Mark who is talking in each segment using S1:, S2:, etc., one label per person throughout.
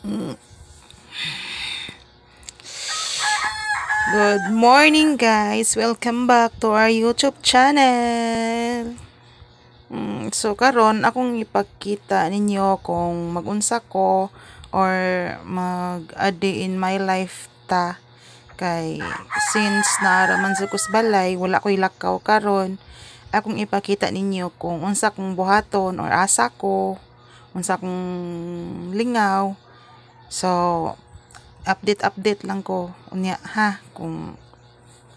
S1: Good morning guys! Welcome back to our YouTube channel. So karon akong ipakita ninyo kung magunsa ko or mag-adi in my life ta kay since naaraman sa kusbalay wala ko'y lakaw karon. Akong ipakita ninyo kung unsa kong buhaton or asa ko, unsa kong lingaw. So update lang ko unya ha kung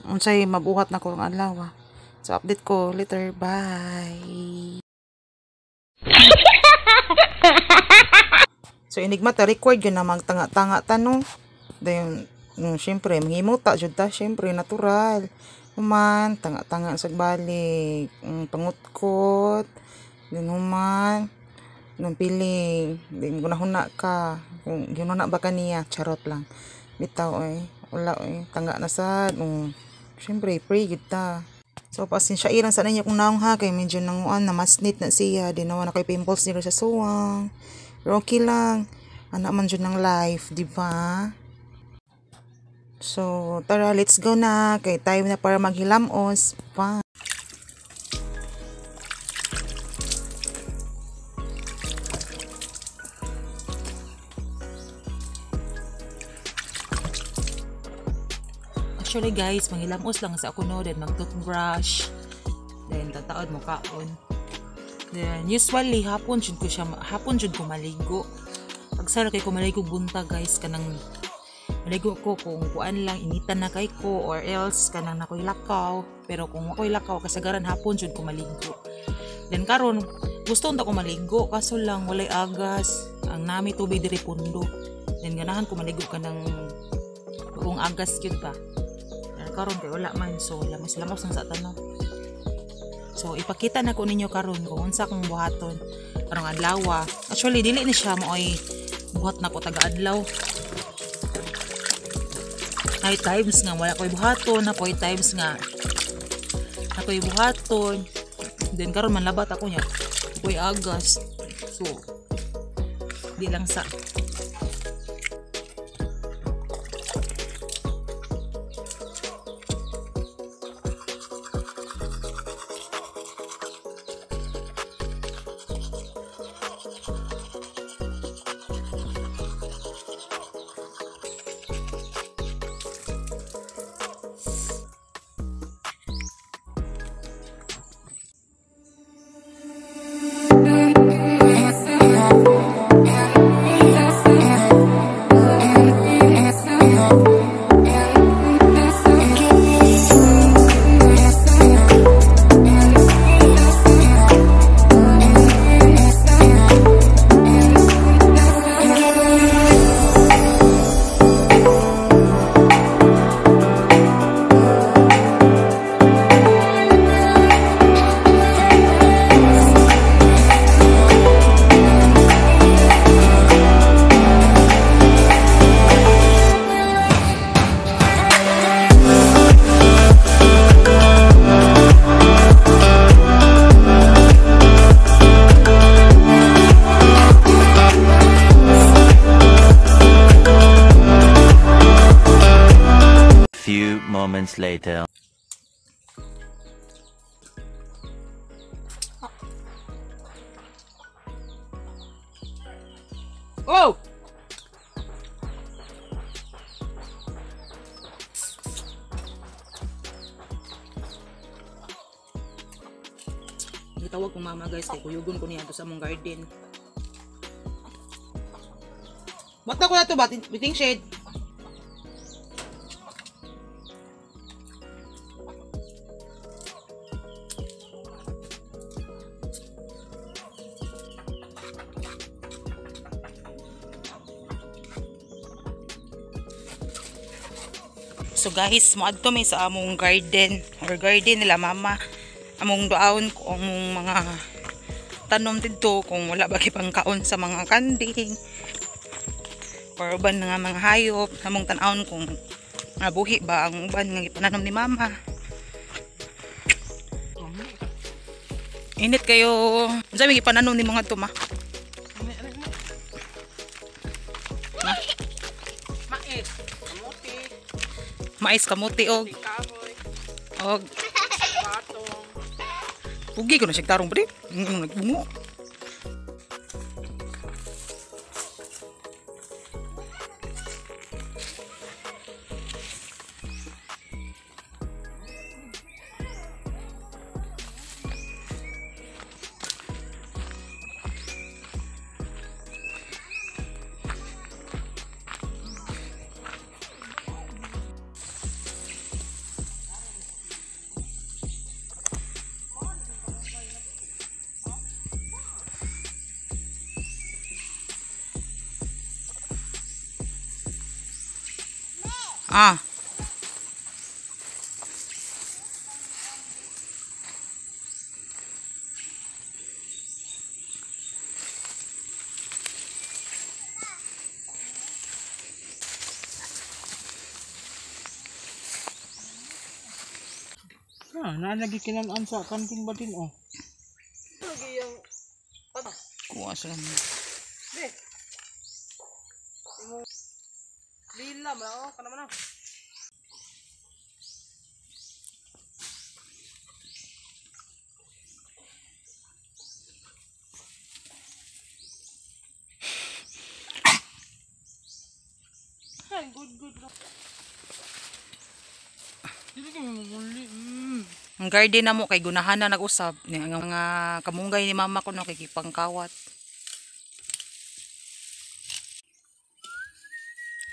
S1: unsay mabuhat na ko ng adlaw. So update ko later, bye. So enigma ta record yun na magtanga-tanga tanong. Dayon syempre manghimo ta jud ta, syempre natural. Human tanga-tanga sa balik, pangutkot, din human nung piling, di mo na ka kung ginuna ba kaniya, charot lang bitaw wala tanga na sad. Syempre pray gid ta. So pasensya ilang sa ninyo kung naong ha kay medyo nanguan na masnit na siya, di nawa na kay pimples nila sa suwang, pero okay lang, anak man jud ng life, di ba? So tara, let's go na kay time na para maghilamos pa. Actually guys, manghilamos lang sa ako no, then mag-toothbrush, then tataod mo kaon. Then usually hapon jud ko maligo. Pag sala kay ko maligo bunta guys, kanang maligo ko kung kuan lang initan na kay ko or else kanang nakoy lakaw. Pero kung ako'y lakaw kasagaran hapon jud ko maligo. Then karon gusto unta ko maligo kaso lang walay agas. Ang nami tubig diri pundo. Then ganahan ko maligo kanang kung agas gyud ba. Karon kay wala man, so lamos lang sa tanong. So ipakita na ko ninyo karon kung unsa kong buhaton karong adlaw. Actually dili ni siya mo ay buhat na ko taga adlaw. Ay times nga wala ko'y buhaton, na ko'y times nga ako'y buhaton. Then karon man labat ako nya ko'y agas. So di lang sa
S2: Few moments later.
S1: oh! Gitawag ko mama guys kay kuyugon ko niya sa mong garden. Bata ko na to ba? Biting shade. So guys, moadto mi sa among garden or garden nila mama. Among duaon ko among mga tanom dito kung wala ba kay pangkaon sa mga kanding or uban nga mga hayop. Among tan-awon kung nabuhi ba ang uban nga ipananom ni mama. Init kayo. Unsa may ipananom ni mga tuma? Mais kamuti og
S2: kahoy,
S1: og
S2: batong.
S1: pugi ko na siya tarong pre. Nagbungo. Ah.
S2: Nalagi kinanan sa kanting batin oh. Lagi yung
S1: Kuha sa lang.
S2: Be. Imong lila man oh, kana man. Good. Dili ka mamuli.
S1: Ang garden na mo kay gunahan na nag-usab ni ang mga kamunggay ni mama ko no kay pangkawat.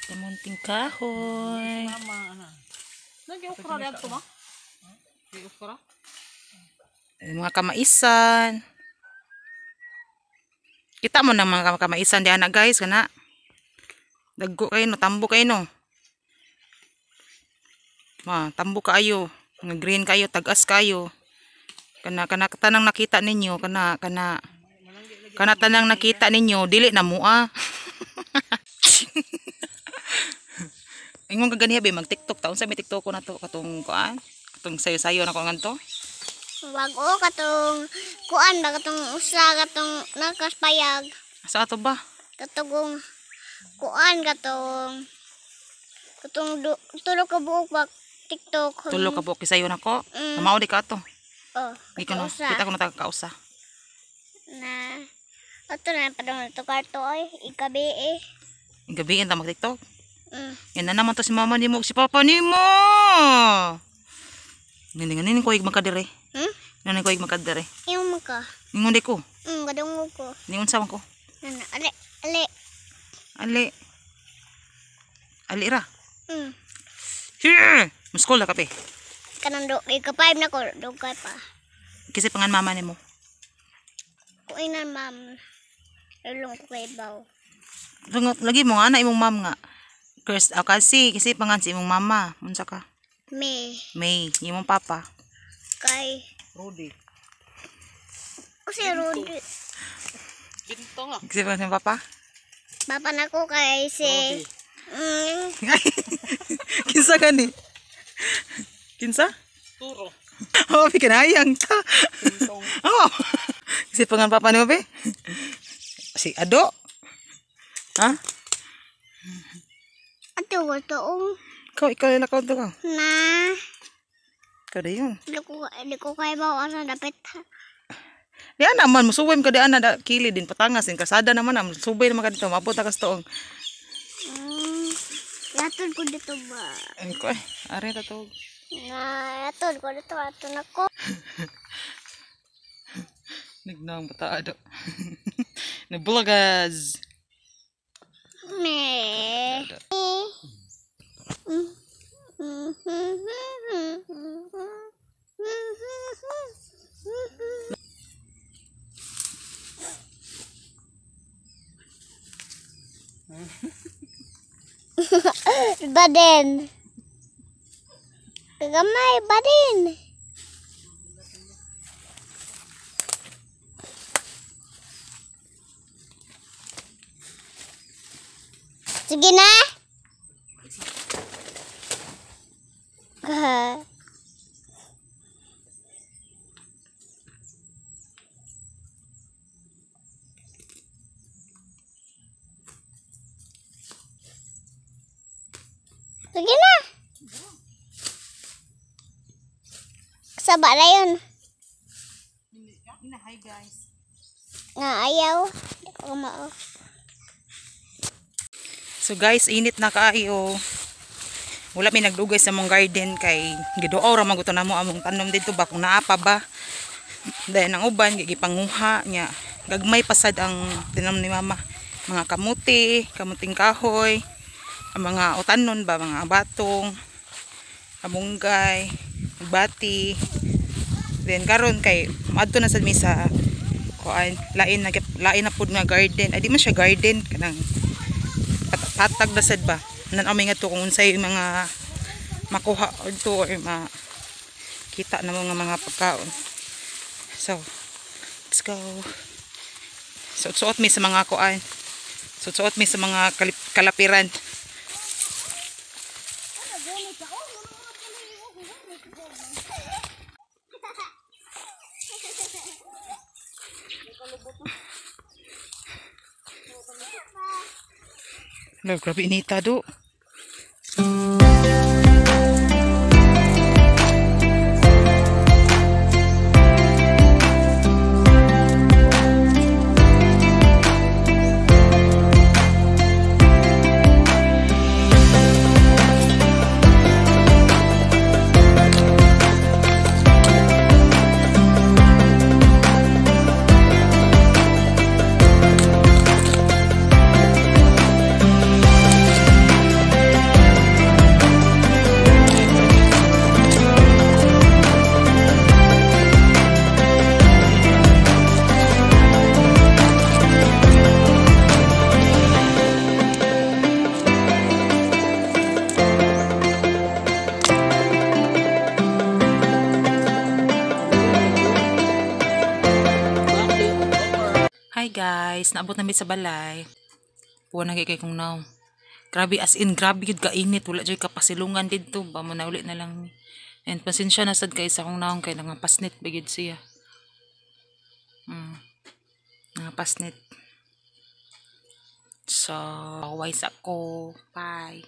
S1: Kamunting kahoy.
S2: Mama ana. Lagi okra diyan to ba? Di okra?
S1: Mga kamaisan. Kita mo ng mga kamaisan diyan na guys kana. Daggo kayo no, tambo kayo no. Tambo kayo. Nga green kayo, tagas kayo. Kana tanang nakita ninyo, kana tanang nakita ninyo, dili na mo ah. Ingon ka ganiya be mag TikTok taon sa may TikTok ko na to katong kuan. Katong sayo-sayo na ko nganto.
S3: Wag o katong kuan ba katong usa katong nakaspayag
S1: Sa ato ba?
S3: katong kuan katong tulo ka buok ba TikTok.
S1: Tulo ka buok sayo nako.
S3: Mm.
S1: Mao di ka ato.
S3: Oh,
S1: Ikaw na,
S3: usa
S1: kita ko na tagakausa.
S3: na ato na padong to karto ay ikabi eh.
S1: Gabiin ta mag TikTok.
S3: Mm.
S1: Yan na naman to si mama nimo, si papa nimo. Nining ko ig makadire. Nining ko ig makadire.
S3: Imo man ka.
S1: Ingon di ko.
S3: Gadungo ko.
S1: Ningon sa man ko.
S3: Nana ali.
S1: Ali ra.
S3: Mm.
S1: Muskol na kape.
S3: Kanang do ika-5 na ko dugay pa.
S1: Kasi pangan mama nimo.
S3: Kuinan ma'am. Lulong ko kay baw.
S1: Lagi mo nga na imong mom nga. Kasi pangan si imong mama. Unsa ka? May, imong papa.
S3: Kay
S2: Rudy.
S3: si Rudy.
S2: Binto nga.
S1: Kasi pangan si imong papa.
S3: Papa na ko kay si
S1: Kinsa gani? Kinsa?
S2: Turo.
S1: Oh, pikanayang ka.
S2: Bintong.
S1: Oh. Kasi pangan papa nimo be. Si Ado. Ha?
S3: ato ko toong
S1: Ikaw na ka to ka.
S3: na
S1: Kada yun.
S3: di ko kay baw asa dapat.
S1: Di naman musuwem ka di ana da kili din patangas din kasada naman am subay naman ka dito mabot ka sa tuong.
S3: Yatod ko dito ba?
S1: Ay ko are ta to.
S3: Na yatod ko dito ato na ko.
S1: Nignang bataado. Nabulagas.
S3: Me. Baden. Kagamay baden. Sige na. Sige na. Baba na yun.
S1: Hi guys.
S3: Nga ayaw. Di ko kumao.
S1: So guys, init na kaayo. Wala may nagdugay sa mong garden kay giduaw ra maguto namo among tanom dito ba kung naa pa ba. Dahil ang uban gigipanguha nya. Gagmay pasad ang tinam ni mama. Mga kamuti, kamuting kahoy, ang mga utanon ba, mga batong, kamunggay, bati. Then karon kay adto na sad mi sa kuan lain na pud nga garden. Ay di man siya garden kanang patag na sad ba. Nan amay nga to kung unsay mga makuha to or makita na mga pagkaon. So, let's go. Suot mi sa mga kuan. Suot mi sa mga kalapiran. Lord, grabe inita do. Hi guys, naabot namin sa balay. Puwa na kay kong now. Grabe as in, grabe yun kainit. Wala dyan kapasilungan dito. Ba mo na ulit na lang ni. And pasensya na sad kay sa akong naong kay nangapasnit bagid siya. Nangapasnit. So, wise ako. Bye.